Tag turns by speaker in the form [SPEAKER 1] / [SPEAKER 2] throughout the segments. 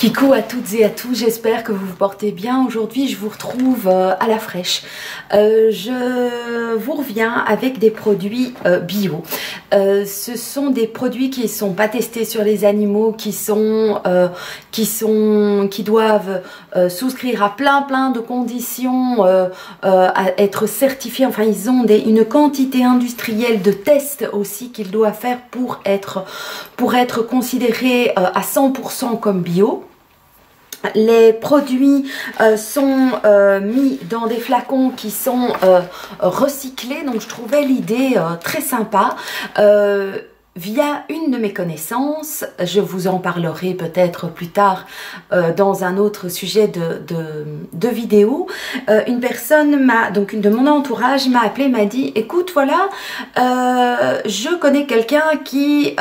[SPEAKER 1] Kikou à toutes et à tous, j'espère que vous vous portez bien. Aujourd'hui, je vous retrouve à la fraîche. Je vous reviens avec des produits bio. Ce sont des produits qui ne sont pas testés sur les animaux, qui doivent souscrire à plein de conditions, à être certifiés. Enfin, ils ont une quantité industrielle de tests aussi qu'ils doivent faire pour être considérés à 100% comme bio. Les produits sont mis dans des flacons qui sont recyclés, donc je trouvais l'idée très sympa. Via une de mes connaissances, je vous en parlerai peut-être plus tard dans un autre sujet de vidéo. Une personne une de mon entourage m'a appelé, m'a dit écoute voilà, je connais quelqu'un qui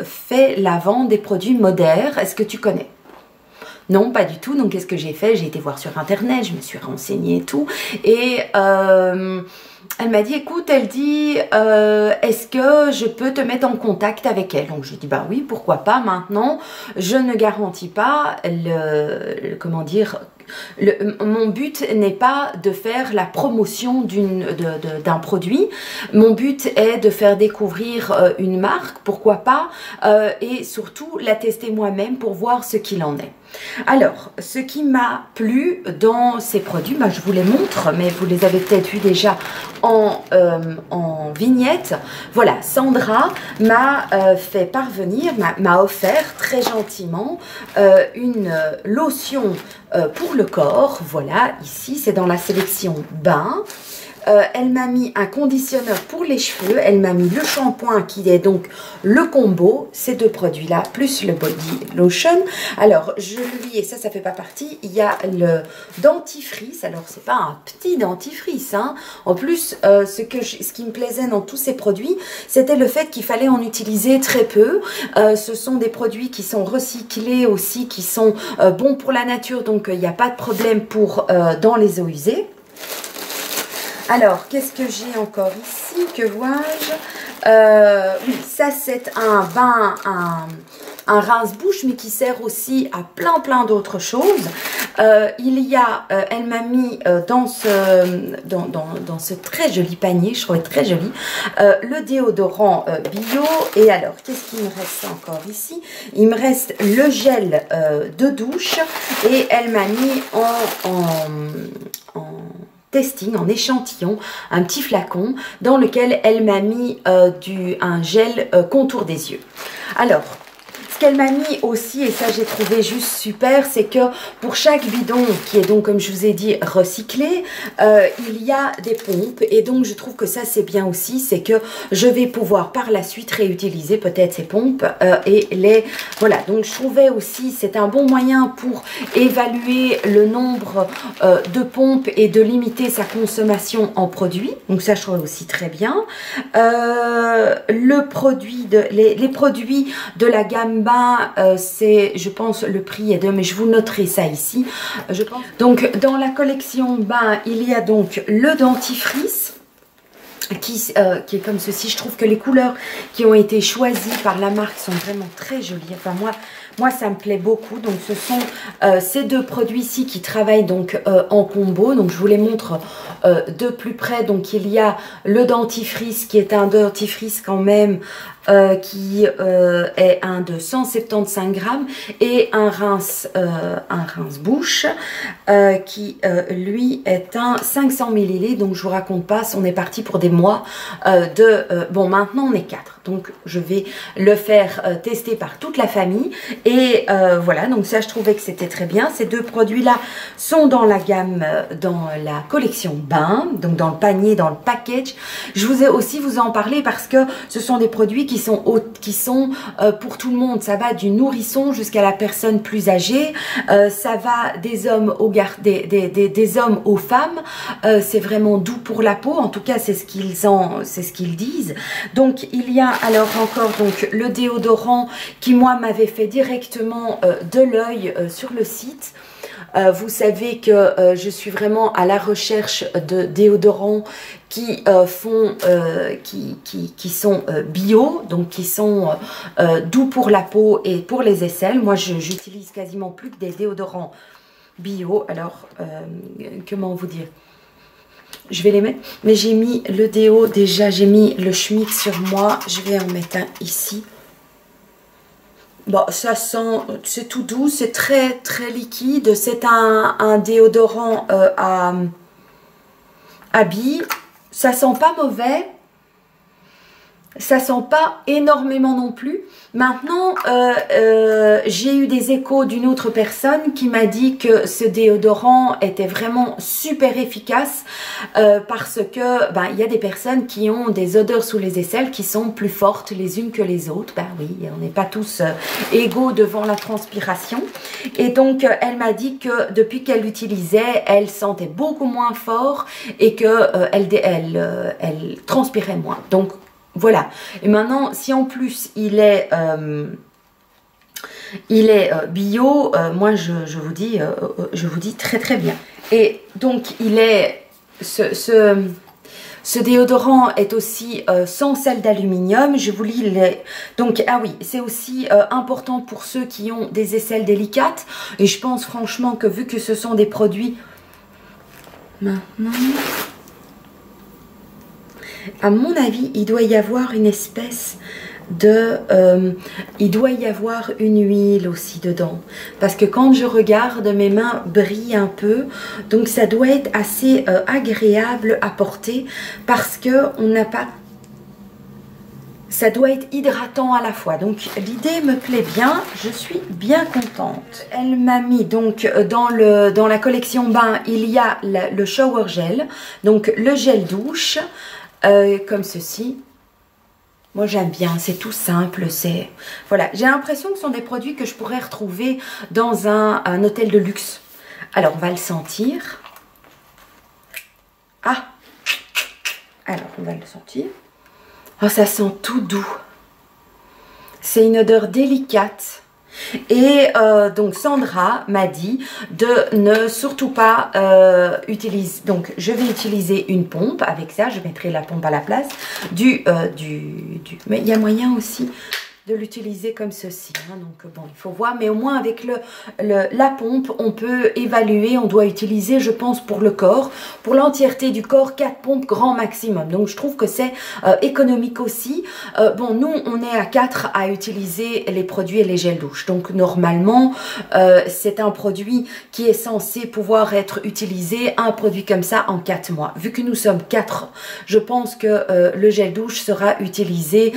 [SPEAKER 1] fait la vente des produits Moder, est-ce que tu connais? Non, pas du tout. Donc, qu'est-ce que j'ai fait? J'ai été voir sur Internet, je me suis renseignée et tout. Et elle m'a dit, écoute, elle dit, est-ce que je peux te mettre en contact avec elle? Donc, je dis, bah oui, pourquoi pas. Maintenant, je ne garantis pas comment dire, mon but n'est pas de faire la promotion d'un produit. Mon but est de faire découvrir une marque, pourquoi pas, et surtout la tester moi-même pour voir ce qu'il en est. Alors, ce qui m'a plu dans ces produits, je vous les montre, mais vous les avez peut-être vus déjà en vignette. Voilà, Sandra m'a fait parvenir, m'a offert très gentiment une lotion pour le corps. Voilà, ici, c'est dans la sélection bain. Elle m'a mis un conditionneur pour les cheveux, elle m'a mis le shampoing qui est donc le combo, ces deux produits là, plus le body lotion. Alors je lui, et ça fait pas partie, il y a le dentifrice, alors c'est pas un petit dentifrice, hein. En plus ce qui me plaisait dans tous ces produits, c'était le fait qu'il fallait en utiliser très peu. Ce sont des produits qui sont recyclés aussi, qui sont bons pour la nature, donc il n'y a pas de problème dans les eaux usées. Alors, qu'est-ce que j'ai encore ici? Que vois-je? Oui, ça c'est un bain, un rince-bouche, mais qui sert aussi à plein d'autres choses. Elle m'a mis dans ce très joli panier, je trouvais très joli, le déodorant bio. Et alors, qu'est-ce qu'il me reste encore ici? Il me reste le gel de douche et elle m'a mis en testing, en échantillon, un petit flacon dans lequel elle m'a mis un gel contour des yeux. Alors, ce qu'elle m'a mis aussi, et ça j'ai trouvé juste super, c'est que pour chaque bidon qui est donc, comme je vous ai dit, recyclé, il y a des pompes. Et donc je trouve que ça c'est bien aussi, c'est que je vais pouvoir par la suite réutiliser peut-être ces pompes voilà. Donc je trouvais aussi c'est un bon moyen pour évaluer le nombre de pompes et de limiter sa consommation en produits. Donc ça je trouve aussi très bien. Les produits de la gamme c'est, je pense, le prix est mais je vous noterai ça ici. Je pense. Donc, dans la collection bain, il y a donc le dentifrice qui est comme ceci. Je trouve que les couleurs qui ont été choisies par la marque sont vraiment très jolies. Enfin, moi ça me plaît beaucoup. Donc, ce sont ces deux produits-ci qui travaillent donc en combo. Donc, je vous les montre de plus près. Donc, il y a le dentifrice qui est un dentifrice quand même qui est un de 175 grammes et un rince-bouche qui lui est un 500 ml. Donc je vous raconte pas, on est parti pour des mois bon, maintenant on est 4, donc je vais le faire tester par toute la famille. Et voilà, donc ça je trouvais que c'était très bien. Ces deux produits là sont dans la gamme, dans la collection bain, donc dans le panier, dans le package. Je vous ai aussi vous en parler parce que ce sont des produits qui sont pour tout le monde. Ça va du nourrisson jusqu'à la personne plus âgée. Ça va des hommes des hommes aux femmes. C'est vraiment doux pour la peau. En tout cas, c'est ce qu'ils disent. Donc, il y a alors encore donc le déodorant qui moi m'avait fait directement de l'œil sur le site. Vous savez que je suis vraiment à la recherche de déodorants qui qui sont bio, donc qui sont doux pour la peau et pour les aisselles. Moi, j'utilise quasiment plus que des déodorants bio. Alors, comment vous dire? Je vais les mettre, mais j'ai mis le déo déjà, j'ai mis le Schmitt sur moi. Je vais en mettre un ici. Bon, ça sent, c'est tout doux, c'est très très liquide. C'est un déodorant à billes. Ça sent pas mauvais. Ça sent pas énormément non plus. Maintenant, j'ai eu des échos d'une autre personne qui m'a dit que ce déodorant était vraiment super efficace parce que il y a des personnes qui ont des odeurs sous les aisselles qui sont plus fortes les unes que les autres. Ben oui, on n'est pas tous égaux devant la transpiration. Et donc, elle m'a dit que depuis qu'elle l'utilisait, elle sentait beaucoup moins fort et que elle transpirait moins. Donc, voilà. Et maintenant, si en plus il est bio, moi je vous dis très très bien. Et donc il est ce déodorant est aussi sans sel d'aluminium. Je vous lis les... Donc, ah oui, c'est aussi important pour ceux qui ont des aisselles délicates. Et je pense franchement que vu que ce sont des produits... Maintenant... À mon avis, il doit y avoir une espèce de... il doit y avoir une huile aussi dedans. Parce que quand je regarde, mes mains brillent un peu. Donc ça doit être assez agréable à porter. Parce que on n'a pas... Ça doit être hydratant à la fois. Donc l'idée me plaît bien. Je suis bien contente. Elle m'a mis donc dans la collection bain, il y a le shower gel. Donc le gel douche. Comme ceci. Moi j'aime bien, c'est tout simple, c'est... Voilà, j'ai l'impression que ce sont des produits que je pourrais retrouver dans un hôtel de luxe. Alors on va le sentir. Ah! Alors on va le sentir. Oh, ça sent tout doux. C'est une odeur délicate. Et donc Sandra m'a dit de ne surtout pas utiliser, donc je vais utiliser une pompe avec ça, je mettrai la pompe à la place mais il y a moyen aussi de l'utiliser comme ceci, hein. Donc bon, il faut voir, mais au moins avec la pompe on peut évaluer. On doit utiliser, je pense, pour le corps, pour l'entièreté du corps, 4 pompes grand maximum. Donc je trouve que c'est économique aussi. Bon, nous on est à 4 à utiliser les produits et les gels douche, donc normalement c'est un produit qui est censé pouvoir être utilisé, un produit comme ça, en 4 mois. Vu que nous sommes 4, je pense que le gel douche sera utilisé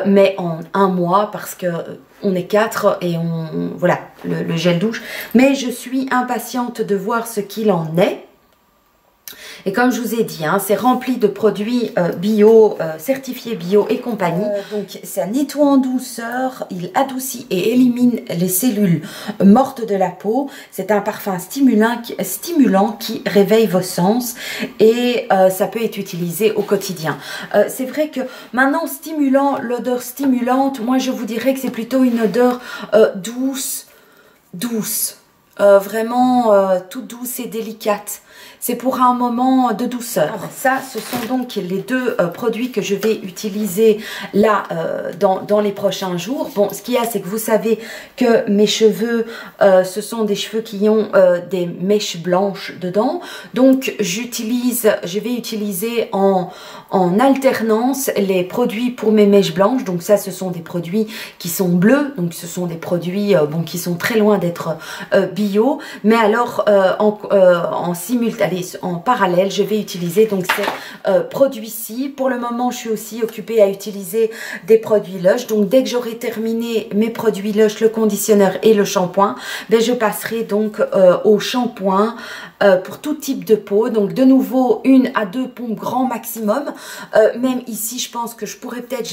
[SPEAKER 1] mais en 1 mois, parce que on est 4 et voilà le gel douche. Mais je suis impatiente de voir ce qu'il en est. Et comme je vous ai dit, hein, c'est rempli de produits bio, certifiés bio et compagnie. Donc ça nettoie en douceur, il adoucit et élimine les cellules mortes de la peau. C'est un parfum stimulant qui réveille vos sens et ça peut être utilisé au quotidien. C'est vrai que maintenant, stimulant, l'odeur stimulante, moi je vous dirais que c'est plutôt une odeur douce. Vraiment toute douce et délicate. C'est pour un moment de douceur. Ça, ce sont donc les deux produits que je vais utiliser là dans les prochains jours. Bon, ce qu'il y a, c'est que vous savez que mes cheveux, ce sont des cheveux qui ont des mèches blanches dedans. Donc, je vais utiliser en alternance les produits pour mes mèches blanches. Donc ça, ce sont des produits qui sont bleus. Donc ce sont des produits bon, qui sont très loin d'être bio. Mais alors, en parallèle, je vais utiliser donc ces produits-ci. Pour le moment, je suis aussi occupée à utiliser des produits Lush. Donc dès que j'aurai terminé mes produits Lush, le conditionneur et le shampoing, ben, je passerai donc au shampoing pour tout type de peau. Donc de nouveau, 1 à 2 pompes grand maximum. Même ici, je pense que je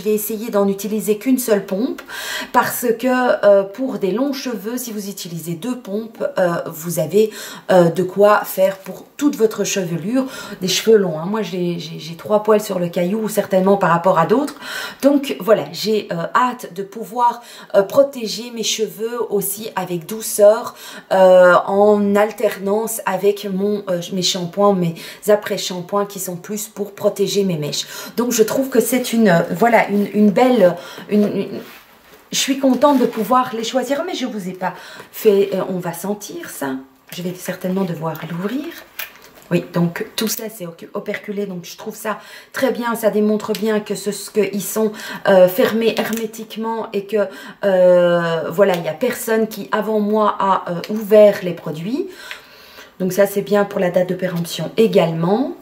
[SPEAKER 1] vais essayer d'en utiliser qu'une seule pompe, parce que pour des longs cheveux, si vous utilisez 2 pompes, vous avez de quoi faire pour pour toute votre chevelure, des cheveux longs. Hein. Moi, j'ai 3 poils sur le caillou, certainement par rapport à d'autres. Donc voilà, j'ai hâte de pouvoir protéger mes cheveux aussi avec douceur, en alternance avec mes shampoings, mes après-shampoings qui sont plus pour protéger mes mèches. Donc je trouve que c'est voilà, une belle... Je suis contente de pouvoir les choisir, mais je ne vous ai pas fait... on va sentir ça. Je vais certainement devoir l'ouvrir. Oui, donc tout ça c'est operculé, donc je trouve ça très bien. Ça démontre bien que qu'ils sont fermés hermétiquement et que voilà, il n'y a personne qui avant moi a ouvert les produits. Donc ça c'est bien pour la date de péremption également.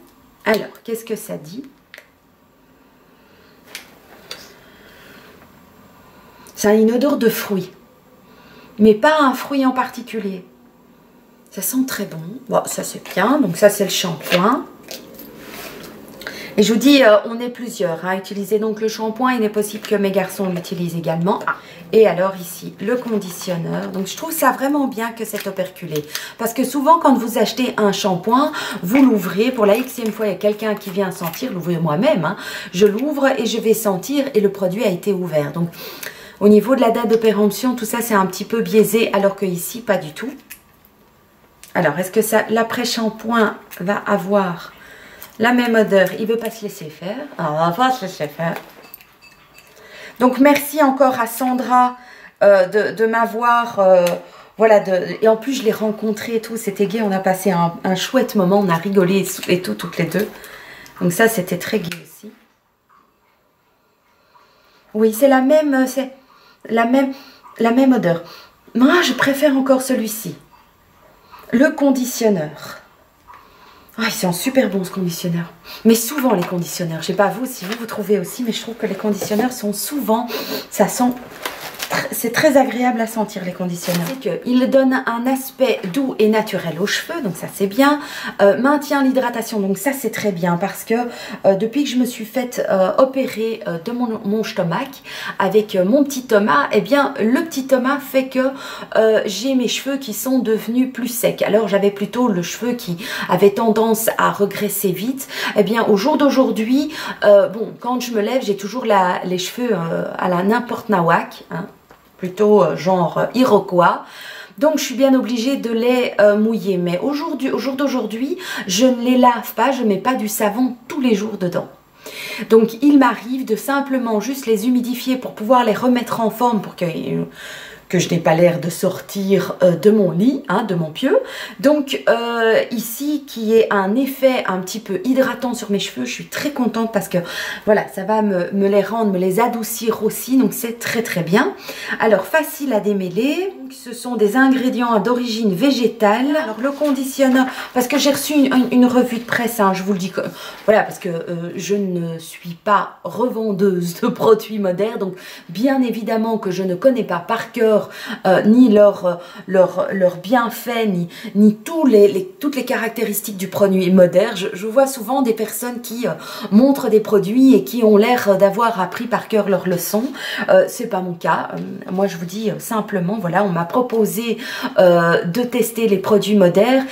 [SPEAKER 1] Alors, qu'est-ce que ça dit? Ça a une odeur de fruits, mais pas un fruit en particulier. Ça sent très bon. Bon, ça c'est bien. Donc ça c'est le shampoing. Et je vous dis, on est plusieurs à utiliser donc le shampoing. Il est possible que mes garçons l'utilisent également. Et alors ici, le conditionneur. Donc je trouve ça vraiment bien que c'est operculé. Parce que souvent quand vous achetez un shampoing, vous l'ouvrez. Pour la xème fois, il y a quelqu'un qui vient sentir. L'ouvrir moi-même. Hein. Je l'ouvre et je vais sentir et le produit a été ouvert. Donc au niveau de la date de péremption, tout ça c'est un petit peu biaisé. Alors que ici, pas du tout. Alors, est-ce que l'après-shampoing va avoir la même odeur? Il ne veut pas se laisser faire. Alors, on va pas se laisser faire. Donc, merci encore à Sandra de m'avoir... voilà, et en plus, je l'ai rencontré et tout. C'était gai. On a passé un chouette moment. On a rigolé et tout, toutes les deux. Donc, ça, c'était très gai aussi. Oui, c'est la même odeur. Moi, je préfère encore celui-ci. Le conditionneur. Ah, il sent super bon ce conditionneur. Mais souvent les conditionneurs, je sais pas vous si vous trouvez aussi, mais je trouve que les conditionneurs sont souvent, ça sent, c'est très agréable à sentir les conditionneurs. C'est qu'il donne un aspect doux et naturel aux cheveux, donc ça c'est bien. Maintient l'hydratation, donc ça c'est très bien parce que depuis que je me suis faite opérer de mon stomac avec mon petit Thomas, eh bien le petit Thomas fait que j'ai mes cheveux qui sont devenus plus secs. Alors j'avais plutôt le cheveu qui avait tendance à regresser vite. Eh bien au jour d'aujourd'hui, bon, quand je me lève, j'ai toujours les cheveux à la n'importe nawak, hein, plutôt genre iroquois. Donc je suis bien obligée de les mouiller. Mais au jour d'aujourd'hui, je ne les lave pas, je ne mets pas du savon tous les jours dedans. Donc il m'arrive de simplement juste les humidifier pour pouvoir les remettre en forme pour que je n'ai pas l'air de sortir de mon lit, hein, de mon pieu. Donc ici, qui est un effet un petit peu hydratant sur mes cheveux, je suis très contente parce que voilà, ça va me les rendre, me les adoucir aussi. Donc c'est très très bien. Alors facile à démêler. Ce sont des ingrédients d'origine végétale. Alors le conditionneur, parce que j'ai reçu une revue de presse, hein, je vous le dis, voilà, parce que je ne suis pas revendeuse de produits modernes. Donc bien évidemment que je ne connais pas par cœur ni leur bienfait, ni toutes les caractéristiques du produit moderne. Je vois souvent des personnes qui montrent des produits et qui ont l'air d'avoir appris par cœur leur leçon. C'est pas mon cas. Moi je vous dis simplement, voilà, on m'a proposé de tester les produits modernes.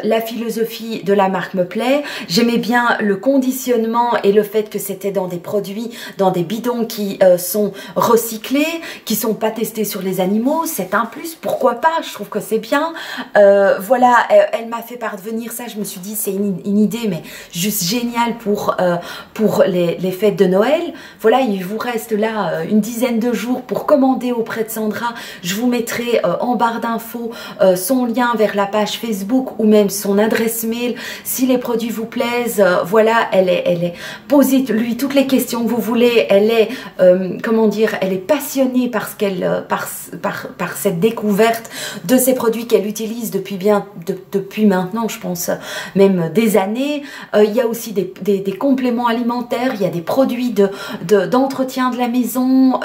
[SPEAKER 1] La philosophie de la marque me plaît. J'aimais bien le conditionnement et le fait que c'était dans des produits, dans des bidons qui sont recyclés, qui sont pas testés sur les animaux. C'est un plus, pourquoi pas, je trouve que c'est bien. Voilà, elle m'a fait parvenir ça, je me suis dit c'est une idée mais juste géniale pour les fêtes de Noël. Voilà, il vous reste là une dizaine de jours pour commander auprès de Sandra. Je vous mettrai en barre d'infos son lien vers la page Facebook ou même son adresse mail si les produits vous plaisent. Voilà, elle est posez-lui toutes les questions que vous voulez. Elle est comment dire, elle est passionnée parce qu'elle par cette découverte de ces produits qu'elle utilise depuis maintenant, je pense même des années. Il y a aussi des compléments alimentaires, il y a des produits d'entretien de la maison,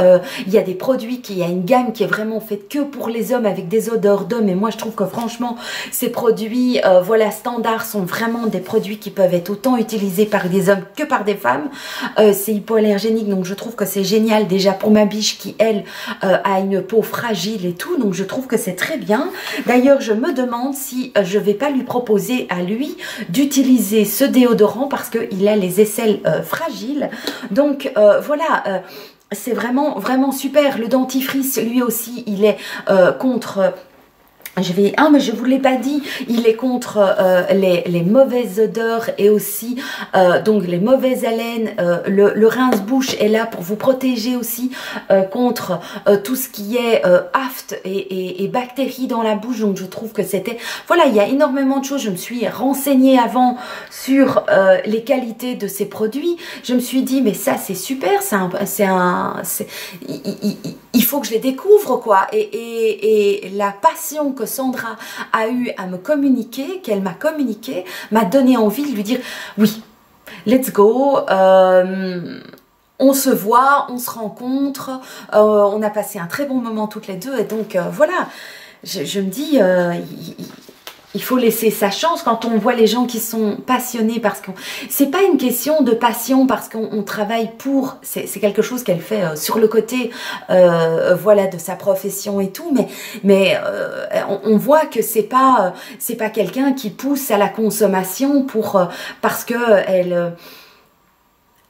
[SPEAKER 1] il y a des produits il y a une gamme qui est vraiment faite que pour les hommes avec des odeurs d'hommes, et moi je trouve que franchement ces produits voilà, standards sont vraiment des produits qui peuvent être autant utilisés par des hommes que par des femmes. C'est hypoallergénique, donc je trouve que c'est génial déjà pour ma biche qui elle a une peau fragile. fragile et tout, donc je trouve que c'est très bien. D'ailleurs, je me demande si je vais pas lui proposer à lui d'utiliser ce déodorant parce qu'il a les aisselles fragiles. Donc voilà, c'est vraiment, vraiment super. Le dentifrice, lui aussi, il est contre... mais je vous l'ai pas dit, il est contre les mauvaises odeurs et aussi donc les mauvaises haleines. Le rince-bouche est là pour vous protéger aussi contre tout ce qui est aft et bactéries dans la bouche. Donc je trouve que c'était... Voilà, il y a énormément de choses. Je me suis renseignée avant sur les qualités de ces produits. Je me suis dit, mais ça c'est super, il faut que je les découvre, quoi. Et la passion que Sandra a eu à me communiquer, qu'elle m'a communiqué, m'a donné envie de lui dire oui, let's go, on se voit, on se rencontre, on a passé un très bon moment toutes les deux, et donc voilà, je me dis il faut laisser sa chance quand on voit les gens qui sont passionnés, parce que c'est pas une question de passion parce qu'on travaille pour, c'est quelque chose qu'elle fait sur le côté voilà, de sa profession et tout, mais on voit que c'est pas quelqu'un qui pousse à la consommation pour parce que elle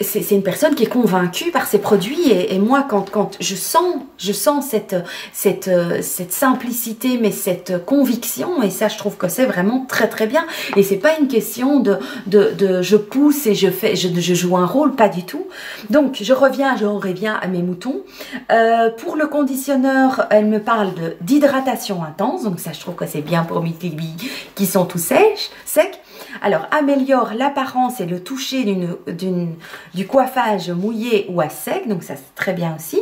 [SPEAKER 1] c'est une personne qui est convaincue par ses produits, et moi quand je sens cette simplicité, mais cette conviction, et ça je trouve que c'est vraiment très très bien. Et c'est pas une question de je pousse et je joue un rôle, pas du tout. Donc je reviens à mes moutons. Pour le conditionneur, elle me parle d'hydratation intense, donc ça je trouve que c'est bien pour mes bébés qui sont tout secs. Alors, améliore l'apparence et le toucher du coiffage mouillé ou à sec. Donc, ça, c'est très bien aussi.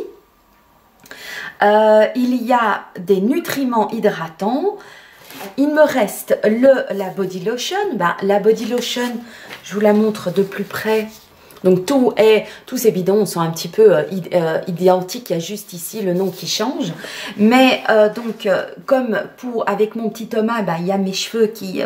[SPEAKER 1] Il y a des nutriments hydratants. Il me reste la body lotion. La body lotion, je vous la montre de plus près. Donc tous ces bidons sont un petit peu identiques, il y a juste ici le nom qui change. Mais comme avec mon petit Thomas, il y a mes cheveux qui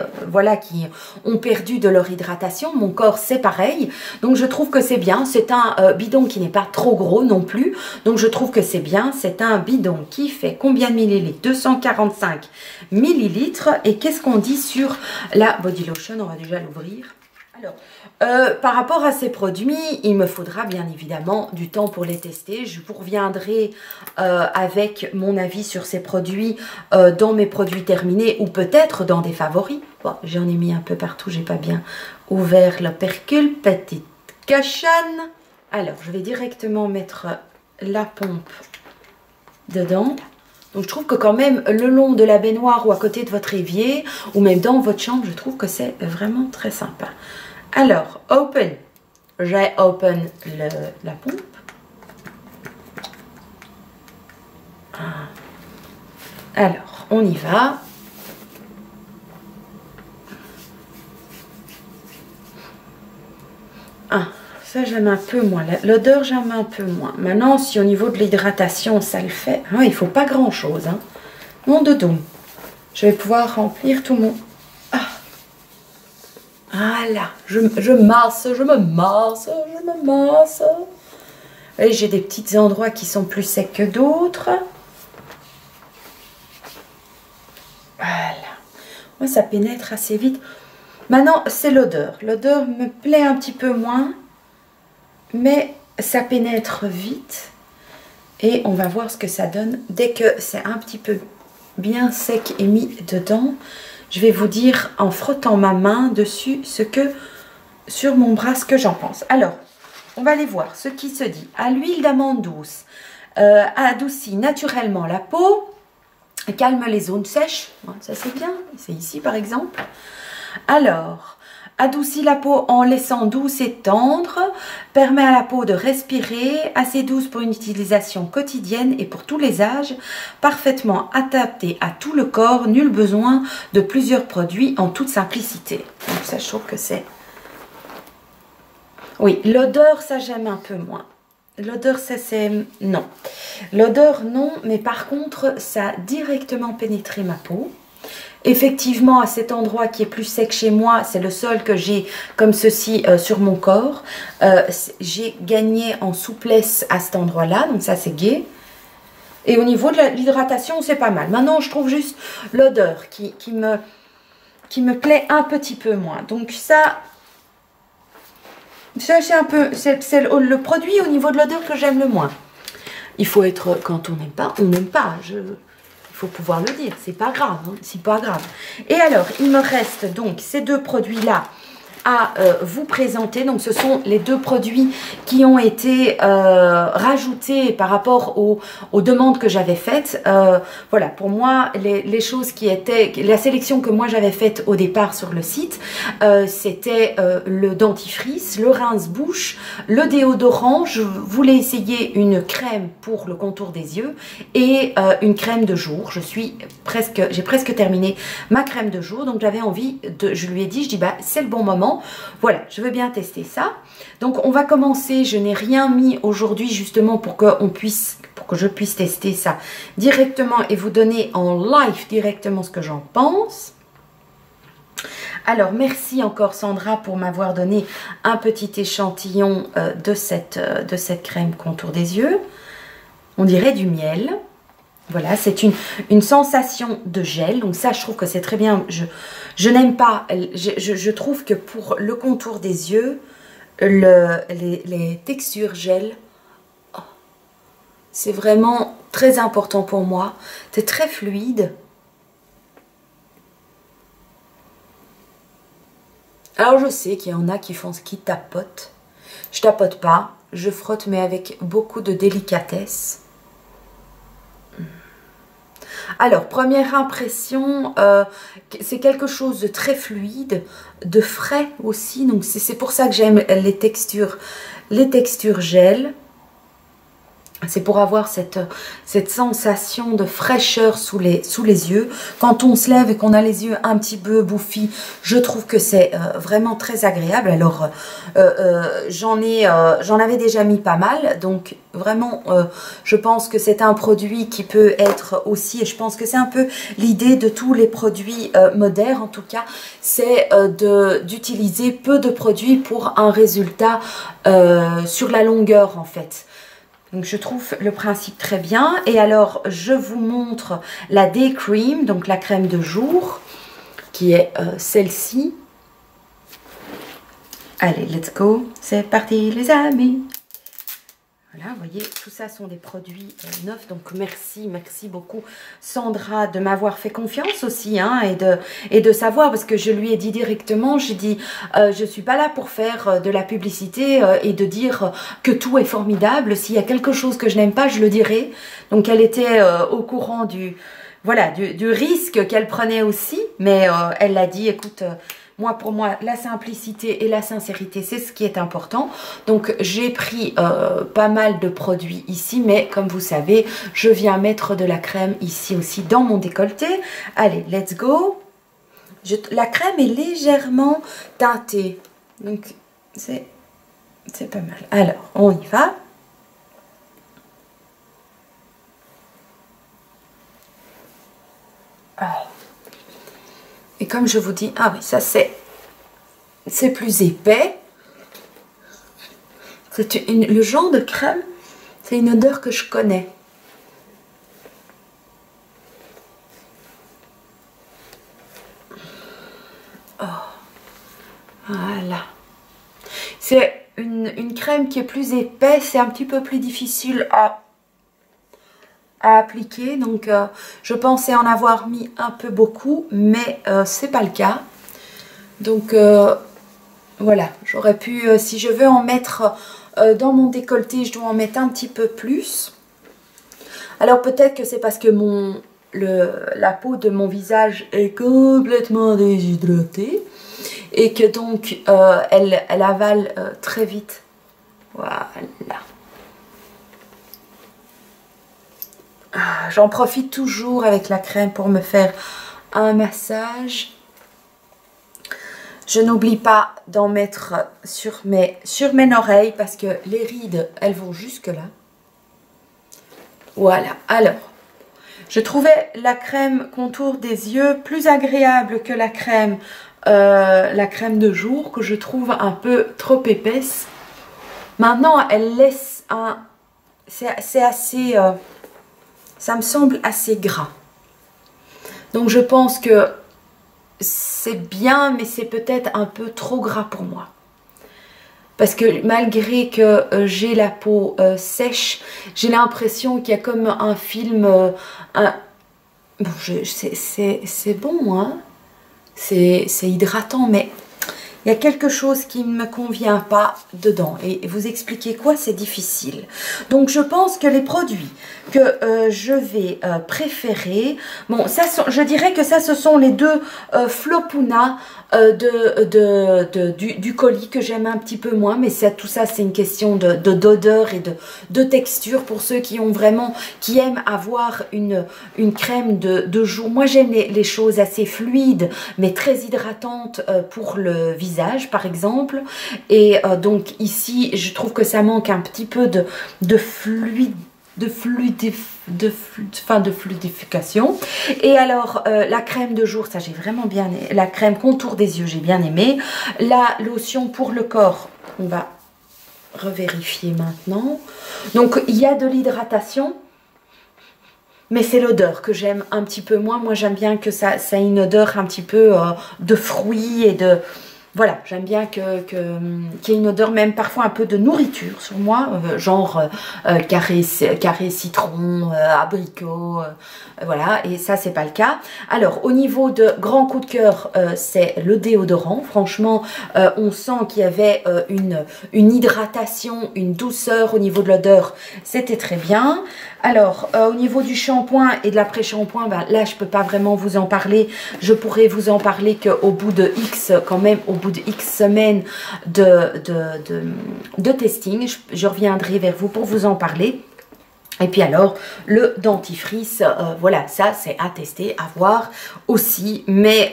[SPEAKER 1] ont perdu de leur hydratation. Mon corps c'est pareil. Donc je trouve que c'est bien. C'est un bidon qui n'est pas trop gros non plus. Donc je trouve que c'est bien. C'est un bidon qui fait combien de millilitres? 245 millilitres. Et qu'est-ce qu'on dit sur la body lotion? On va déjà l'ouvrir. Alors, par rapport à ces produits, il me faudra bien évidemment du temps pour les tester. Je vous reviendrai avec mon avis sur ces produits dans mes produits terminés ou peut-être dans des favoris. Bon, j'en ai mis un peu partout, j'ai pas bien ouvert l'opercule. Petite cochonne. Alors, je vais directement mettre la pompe dedans. Donc je trouve que quand même le long de la baignoire ou à côté de votre évier ou même dans votre chambre, je trouve que c'est vraiment très sympa. Alors, open. J'ai open la pompe. Alors, on y va. Ça j'aime un peu moins. L'odeur j'aime un peu moins. Maintenant, si au niveau de l'hydratation ça le fait, il ne faut pas grand chose. Mon doudou. Je vais pouvoir remplir tout mon... Voilà, je me masse. Et j'ai des petits endroits qui sont plus secs que d'autres. Voilà. Moi, ça pénètre assez vite. Maintenant, c'est l'odeur. L'odeur me plaît un petit peu moins, mais ça pénètre vite. Et on va voir ce que ça donne. Dès que c'est un petit peu bien sec et mis dedans, je vais vous dire en frottant ma main dessus sur mon bras ce que j'en pense. Alors, on va aller voir ce qui se dit. À l'huile d'amande douce, adoucit naturellement la peau, calme les zones sèches. Ça c'est bien, c'est ici par exemple. Alors, adoucit la peau en laissant douce et tendre, permet à la peau de respirer, assez douce pour une utilisation quotidienne et pour tous les âges, parfaitement adaptée à tout le corps, nul besoin de plusieurs produits en toute simplicité. Donc ça, je trouve que c'est... Oui, l'odeur, ça j'aime un peu moins. L'odeur, ça c'est... Non. L'odeur, non, mais par contre, ça a directement pénétré ma peau. Effectivement, à cet endroit qui est plus sec chez moi, c'est le seul que j'ai comme ceci sur mon corps. J'ai gagné en souplesse à cet endroit-là, donc ça c'est gai. Et au niveau de l'hydratation, c'est pas mal. Maintenant, je trouve juste l'odeur qui me plaît un petit peu moins. Donc ça c'est un peu, c'est le produit au niveau de l'odeur que j'aime le moins. Il faut être, quand on n'aime pas, on n'aime pas. Il faut pouvoir le dire, c'est pas grave, hein, c'est pas grave. Et alors, il me reste donc ces deux produits-là à vous présenter. Donc ce sont les deux produits qui ont été rajoutés par rapport aux demandes que j'avais faites. Voilà, pour moi, les choses qui étaient, la sélection que moi j'avais faite au départ sur le site, c'était le dentifrice, le rince-bouche, le déodorant. Je voulais essayer une crème pour le contour des yeux et une crème de jour. J'ai presque terminé ma crème de jour, donc j'avais envie de, je lui ai dit, je dis bah c'est le bon moment. Voilà, je veux bien tester ça. Donc on va commencer, je n'ai rien mis aujourd'hui justement pour que je puisse tester ça directement et vous donner en live directement ce que j'en pense. Alors merci encore Sandra pour m'avoir donné un petit échantillon de cette crème contour des yeux. On dirait du miel. Voilà, c'est une sensation de gel. Donc ça, je trouve que c'est très bien. Je n'aime pas, je trouve que pour le contour des yeux, les textures gel, oh, c'est vraiment très important pour moi. C'est très fluide. Alors je sais qu'il y en a qui tapotent. Je tapote pas, je frotte mais avec beaucoup de délicatesse. Alors, première impression, c'est quelque chose de très fluide, de frais aussi. Donc, c'est pour ça que j'aime les textures gel. C'est pour avoir cette sensation de fraîcheur sous les yeux. Quand on se lève et qu'on a les yeux un petit peu bouffis, je trouve que c'est vraiment très agréable. Alors, j'en avais déjà mis pas mal. Donc, vraiment, je pense que c'est un produit qui peut être aussi, et je pense que c'est un peu l'idée de tous les produits modernes, en tout cas, c'est d'utiliser peu de produits pour un résultat sur la longueur, en fait. Donc je trouve le principe très bien. Et alors je vous montre la Day Cream, donc la crème de jour, qui est celle-ci. Allez, let's go. C'est parti les amis. Voilà, vous voyez, tout ça sont des produits neufs. Donc merci beaucoup Sandra de m'avoir fait confiance aussi, hein, et de savoir, parce que je lui ai dit directement, j'ai dit je suis pas là pour faire de la publicité et de dire que tout est formidable. S'il y a quelque chose que je n'aime pas, je le dirai. Donc elle était au courant du risque qu'elle prenait aussi, mais elle l'a dit, écoute, pour moi, la simplicité et la sincérité, c'est ce qui est important. Donc, j'ai pris pas mal de produits ici, mais comme vous savez, je viens mettre de la crème ici aussi dans mon décolleté. Allez, let's go. La crème est légèrement teintée, donc c'est pas mal. Alors, on y va. Et comme je vous dis, ah oui, ça c'est plus épais. C'est le genre de crème, c'est une odeur que je connais. Oh, voilà. C'est une crème qui est plus épaisse, c'est un petit peu plus difficile à appliquer, donc je pensais en avoir mis un peu beaucoup, mais c'est pas le cas. Donc voilà, j'aurais pu, si je veux en mettre dans mon décolleté, je dois en mettre un petit peu plus. Alors peut-être que c'est parce que la peau de mon visage est complètement déshydratée et que donc elle avale très vite. Voilà. J'en profite toujours avec la crème pour me faire un massage. Je n'oublie pas d'en mettre sur mes oreilles parce que les rides, elles vont jusque là. Voilà. Alors, je trouvais la crème contour des yeux plus agréable que la crème de jour, que je trouve un peu trop épaisse. Maintenant, elle laisse un... C'est ça me semble assez gras. Donc je pense que c'est bien, mais c'est peut-être un peu trop gras pour moi. Parce que malgré que j'ai la peau sèche, j'ai l'impression qu'il y a comme un film... Bon, c'est bon, hein. C'est hydratant, mais il y a quelque chose qui ne me convient pas dedans. Et vous expliquer quoi, c'est difficile. Donc je pense que les produits que je vais préférer, bon, ça, je dirais que ça, ce sont les deux Flopuna du colis que j'aime un petit peu moins, mais tout ça c'est une question d'odeur et de texture pour ceux qui ont vraiment, qui aiment avoir une crème de jour. Moi j'aime les choses assez fluides mais très hydratantes pour le visage par exemple, et donc ici je trouve que ça manque un petit peu de fluidification. Et alors la crème de jour, ça j'ai vraiment bien aimé. La crème contour des yeux, j'ai bien aimé. La lotion pour le corps, on va revérifier maintenant. Donc il y a de l'hydratation, mais c'est l'odeur que j'aime un petit peu moins. Moi j'aime bien que ça ait une odeur un petit peu de fruits et de... Voilà, j'aime bien qu'il y ait une odeur même parfois un peu de nourriture sur moi, genre carré citron, abricot, voilà, et ça c'est pas le cas. Alors au niveau de grand coup de cœur, c'est le déodorant. Franchement, on sent qu'il y avait une hydratation, une douceur au niveau de l'odeur, c'était très bien. Alors au niveau du shampoing et de l'après-shampoing, ben, là je peux pas vraiment vous en parler. Je pourrais vous en parler qu'au bout de X, quand même, au bout de X semaines de testing. Je reviendrai vers vous pour vous en parler. Et puis alors, le dentifrice, voilà, ça c'est à tester, à voir aussi, mais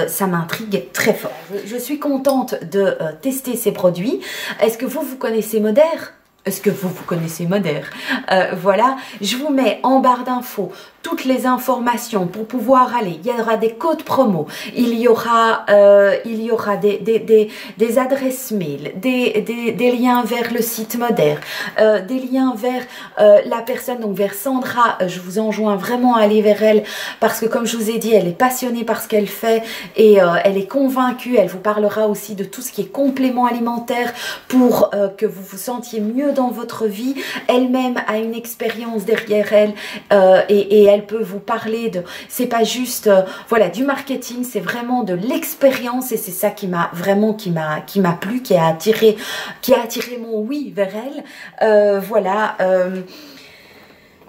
[SPEAKER 1] ça m'intrigue très fort. Je suis contente de tester ces produits. Est-ce que vous connaissez Modère ? Est-ce que vous connaissez Modère? Voilà, je vous mets en barre d'infos toutes les informations pour pouvoir aller. Il y aura des codes promo, il y aura des adresses mail, des liens vers le site Modère, des liens vers la personne, donc vers Sandra. Je vous enjoins vraiment à aller vers elle parce que comme je vous ai dit, elle est passionnée par ce qu'elle fait et elle est convaincue. Elle vous parlera aussi de tout ce qui est complément alimentaire pour que vous vous sentiez mieux dans votre vie. Elle-même a une expérience derrière elle et elle peut vous parler de... C'est pas juste voilà, du marketing, c'est vraiment de l'expérience et c'est ça qui m'a vraiment qui m'a plu, qui a attiré mon oui vers elle. Voilà.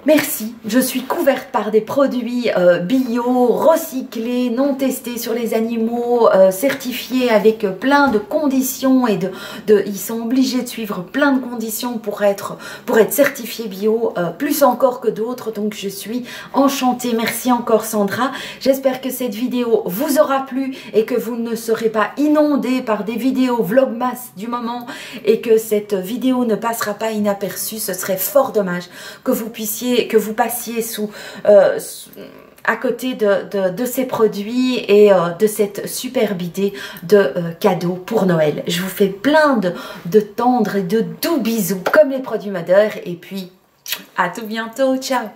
[SPEAKER 1] Merci, je suis couverte par des produits bio, recyclés, non testés sur les animaux, certifiés avec plein de conditions et ils sont obligés de suivre plein de conditions pour être certifiés bio, plus encore que d'autres, donc je suis enchantée. Merci encore Sandra, j'espère que cette vidéo vous aura plu et que vous ne serez pas inondés par des vidéos vlogmas du moment et que cette vidéo ne passera pas inaperçue. Ce serait fort dommage que vous passiez à côté de ces produits et de cette superbe idée de cadeau pour Noël. Je vous fais plein de tendres et de doux bisous comme les produits Modère et puis à tout bientôt, ciao.